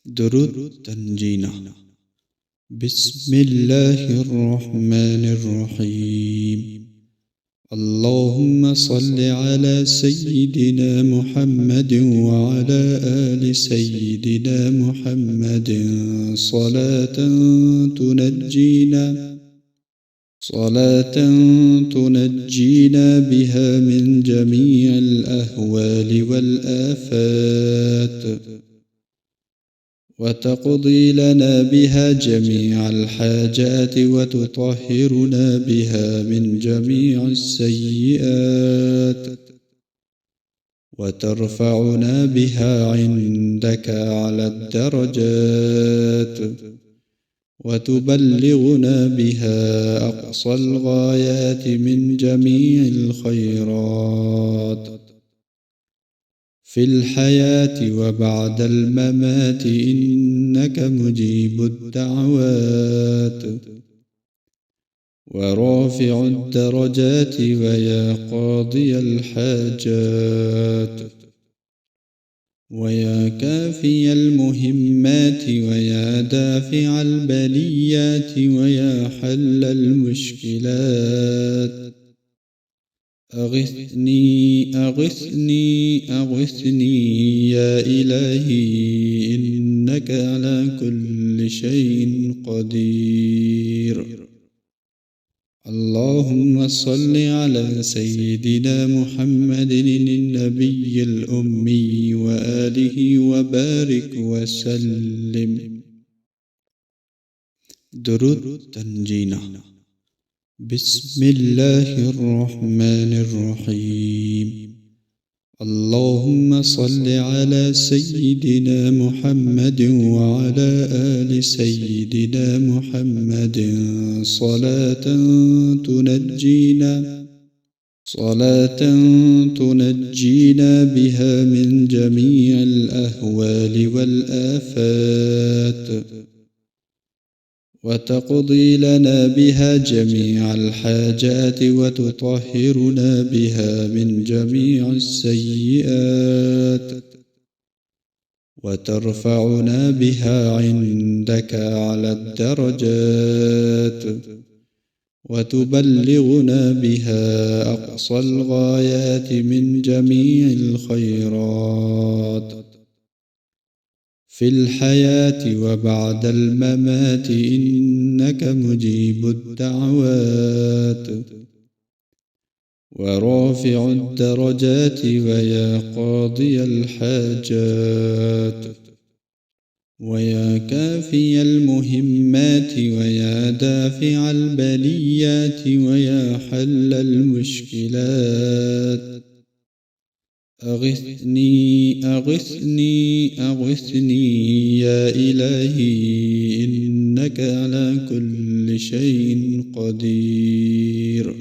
درود تنجينا. بسم الله الرحمن الرحيم. اللهم صل على سيدنا محمد وعلى آل سيدنا محمد صلاة تنجينا بها من جميع الأهوال والآفات، وتقضي لنا بها جميع الحاجات، وتطهرنا بها من جميع السيئات، وترفعنا بها عندك على الدرجات، وتبلغنا بها أقصى الغايات من جميع الخيرات في الحياة وبعد الممات، إنك مجيب الدعوات ورافع الدرجات ويا قاضي الحاجات ويا كافي المهمات ويا دافع البليات ويا حل المشكلات. أغثني أغثني أغثني يا إلهي، إنك على كل شيء قدير. اللهم صل على سيدنا محمد النبي الأمي وآله وبارك وسلم. درود تنجينا. بسم الله الرحمن الرحيم. اللهم صل على سيدنا محمد وعلى آل سيدنا محمد صلاة تنجينا بها من جميع الأهوال والآفات، وتقضي لنا بها جميع الحاجات، وتطهرنا بها من جميع السيئات، وترفعنا بها عندك على الدرجات، وتبلغنا بها أقصى الغايات من جميع الخيرات في الحياة وبعد الممات، إنك مجيب الدعوات ورافع الدرجات ويا قاضي الحاجات ويا كافي المهمات ويا دافع البليات ويا حل المشكلات. أغثني أغثني أغثني يا إلهي، إنك على كل شيء قدير.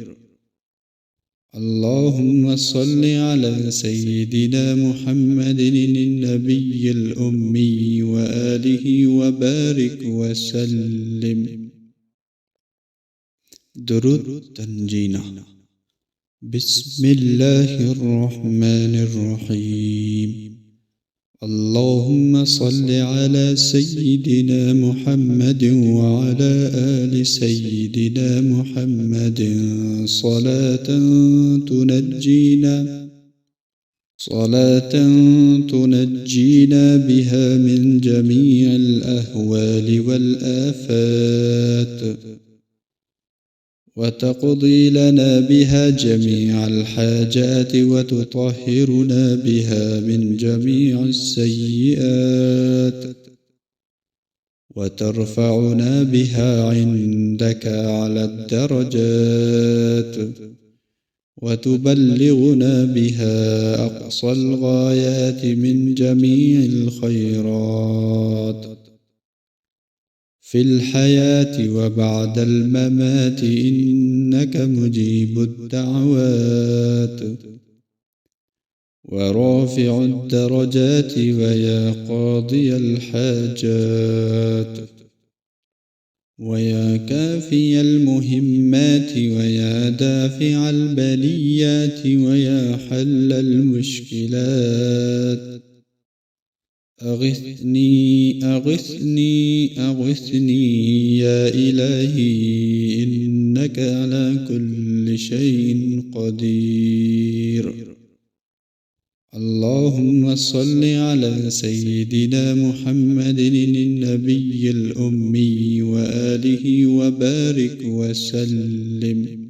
اللهم صل على سيدنا محمد النبي الأمي وآله وبارك وسلم. درود تنجينا. بسم الله الرحمن الرحيم. اللهم صل على سيدنا محمد وعلى آل سيدنا محمد صلاة تنجينا بها من جميع الأهوال والآفات، وتقضي لنا بها جميع الحاجات، وتطهرنا بها من جميع السيئات، وترفعنا بها عندك على الدرجات، وتبلغنا بها أقصى الغايات من جميع الخيرات في الحياة وبعد الممات، إنك مجيب الدعوات ورافع الدرجات ويا قاضي الحاجات ويا كافي المهمات ويا دافع البليات ويا حل المشكلات. أغثني أغثني أغثني يا إلهي إنك على كل شيء قدير. اللهم صل على سيدنا محمد النبي الأمي وآله وبارك وسلم.